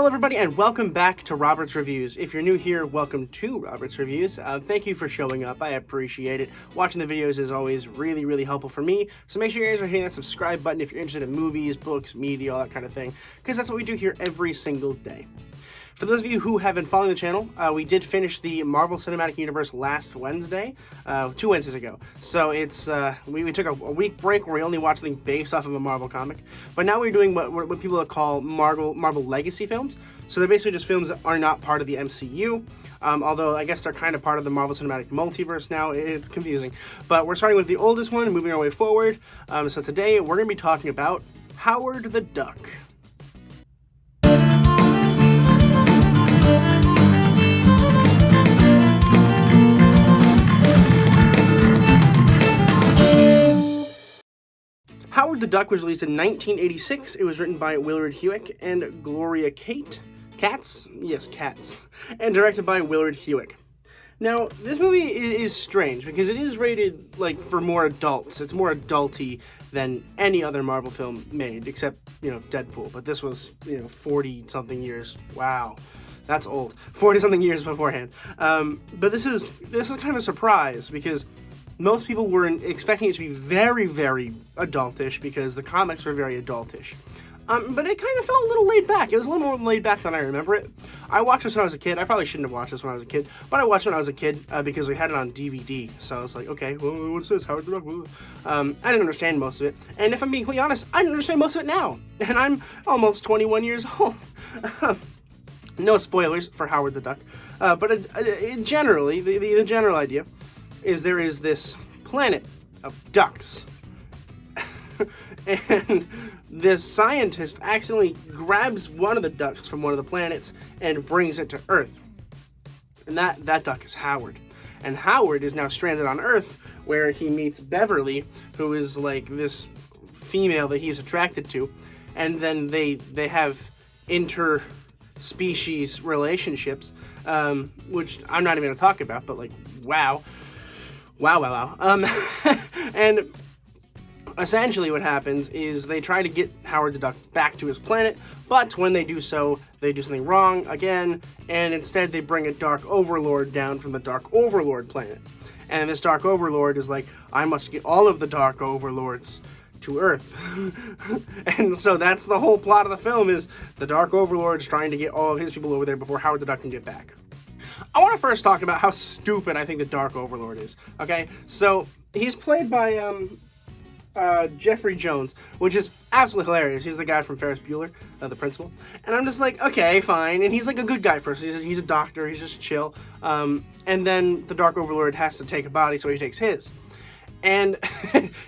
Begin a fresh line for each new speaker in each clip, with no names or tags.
Hello everybody and welcome back to Robert's Reviews. If you're new here, welcome to Robert's Reviews. Thank you for showing up. I appreciate it. Watching the videos is always really helpful for me. So make sure you guys are hitting that subscribe button if you're interested in movies, books, media, all that kind of thing. Because that's what we do here every single day. For those of you who have been following the channel, we did finish the Marvel Cinematic Universe last Wednesday, 2 Wednesdays ago. So it's we took a week break where we only watched things based off of a Marvel comic. But now we're doing what people call Marvel Legacy films. So they're basically just films that are not part of the MCU. Although I guess they're kind of part of the Marvel Cinematic Multiverse now. It's confusing. But we're starting with the oldest one and moving our way forward. So today we're going to be talking about Howard the Duck. Howard the Duck was released in 1986. It was written by Willard Hewick and Gloria Katz, and directed by Willard Hewick. Now, this movie is strange because it is rated for more adults. It's more adulty than any other Marvel film made, except Deadpool. But this was 40-something years. Wow, that's old. 40-something years beforehand. But this is kind of a surprise because most people were expecting it to be very adultish because the comics were very adultish. But it kind of felt a little laid back. It was a little more laid back than I remember it. I watched this when I was a kid. I probably shouldn't have watched this when I was a kid, but I watched it when I was a kid because we had it on DVD. So I was like, okay, well, what's this? Howard the Duck? I didn't understand most of it. And if I'm being completely honest, I don't understand most of it now. And I'm almost 21 years old. No spoilers for Howard the Duck. But generally, the general idea is there is this planet of ducks. And this scientist accidentally grabs one of the ducks from one of the planets and brings it to Earth. And that duck is Howard. And Howard is now stranded on Earth where he meets Beverly, who is like this female that he's attracted to. And then they have interspecies relationships, which I'm not even going to talk about, but wow. And essentially what happens is they try to get Howard the Duck back to his planet, but when they do so, they do something wrong again, and instead they bring a Dark Overlord down from the Dark Overlord planet. And this Dark Overlord is like, I must get all of the Dark Overlords to Earth. And so that's the whole plot of the film, is the Dark Overlord's trying to get all of his people over there before Howard the Duck can get back. I want to first talk about how stupid I think the Dark Overlord is, okay? So, he's played by, Jeffrey Jones, which is absolutely hilarious. He's the guy from Ferris Bueller, the principal. And I'm just like, okay, fine. And he's like a good guy first. He's a doctor. He's just chill. And then the Dark Overlord has to take a body, so he takes his. And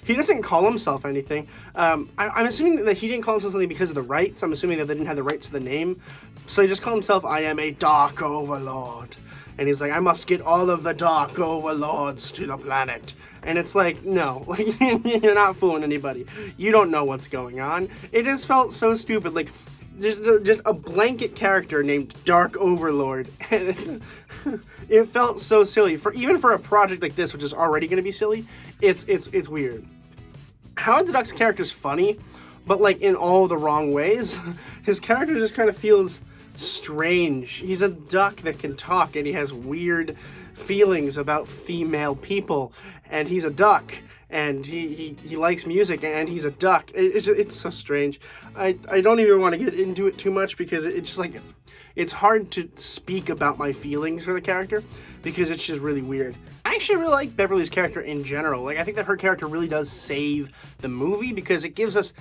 he doesn't call himself anything. I'm assuming that he didn't call himself something because of the rights. I'm assuming that they didn't have the rights to the name. So he just called himself, I am a Dark Overlord. And he's like, I must get all of the Dark Overlords to the planet. And it's like, no, you're not fooling anybody. You don't know what's going on. It just felt so stupid. Just a blanket character named Dark Overlord. It felt so silly. Even for a project like this, which is already going to be silly, it's weird. Howard the Duck's character's funny, but in all the wrong ways. His character just kind of feels strange. He's a duck that can talk, and he has weird feelings about female people, and he's a duck, and he likes music, and he's a duck. It's so strange. I don't even want to get into it too much because it's just it's hard to speak about my feelings for the character because it's just really weird. I actually really like Beverly's character in general. I think that her character really does save the movie because it gives us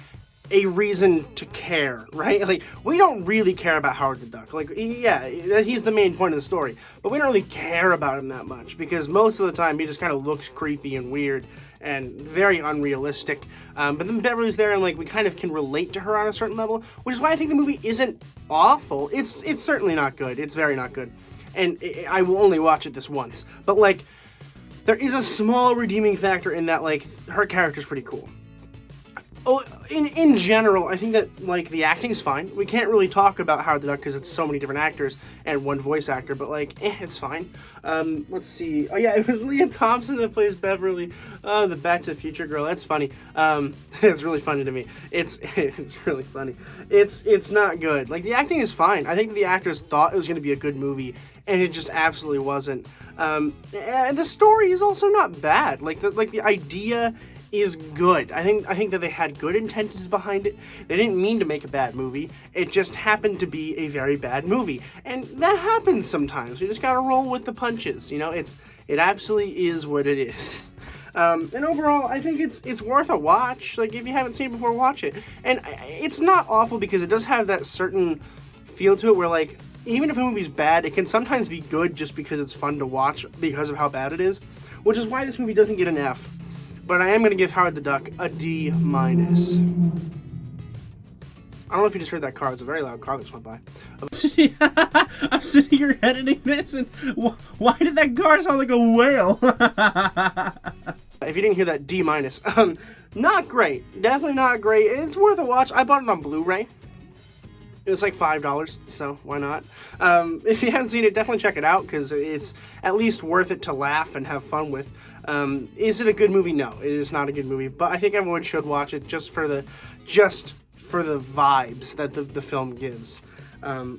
a reason to care, right? We don't really care about Howard the Duck. Yeah, he's the main point of the story, but we don't really care about him that much because most of the time he just kind of looks creepy and weird and very unrealistic. But then Beverly's there and we kind of can relate to her on a certain level, which is why I think the movie isn't awful. It's certainly not good. It's very not good. And I will only watch it this once. But there is a small redeeming factor in that her character's pretty cool. Oh, in general, I think that, like, the acting's fine. We can't really talk about Howard the Duck because it's so many different actors and one voice actor, but, like, it's fine. Let's see. Oh, yeah, it was Leah Thompson that plays Beverly, the Back to the Future girl. That's funny. It's really funny to me. It's really funny. It's not good. Like, the acting is fine. I think the actors thought it was going to be a good movie, and it just absolutely wasn't. And the story is also not bad. Like, the idea is good. I think that they had good intentions behind it. They didn't mean to make a bad movie. It just happened to be a very bad movie. And that happens sometimes. You just gotta roll with the punches. You know, it absolutely is what it is. And overall, I think it's worth a watch. Like, if you haven't seen it before, watch it. And it's not awful because it does have that certain feel to it where, like, even if a movie's bad, it can sometimes be good just because it's fun to watch because of how bad it is. Which is why this movie doesn't get an F. But I am going to give Howard the Duck a D-. I don't know if you just heard that car. It's a very loud car that just went by.
I'm sitting here editing this, and why did that car sound like a whale?
If you didn't hear that, D-. Not great. Definitely not great. It's worth a watch. I bought it on Blu-ray. It was like $5, so why not? If you haven't seen it, definitely check it out, because it's at least worth it to laugh and have fun with. Is it a good movie? No, it is not a good movie, but I think everyone should watch it just for the vibes that the film gives.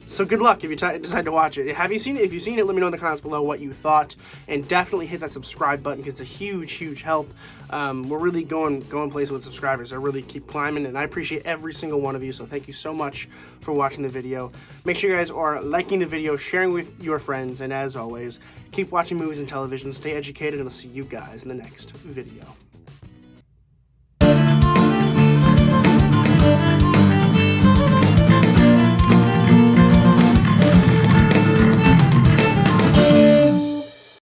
So good luck if you decide to watch it. Have you seen it? If you've seen it, let me know in the comments below what you thought, and definitely hit that subscribe button because it's a huge help. We're really going places with subscribers. I really keep climbing, and I appreciate every single one of you, so thank you so much for watching the video. Make sure you guys are liking the video, sharing with your friends, and as always, keep watching movies and television, stay educated, and I'll see you guys in the next video.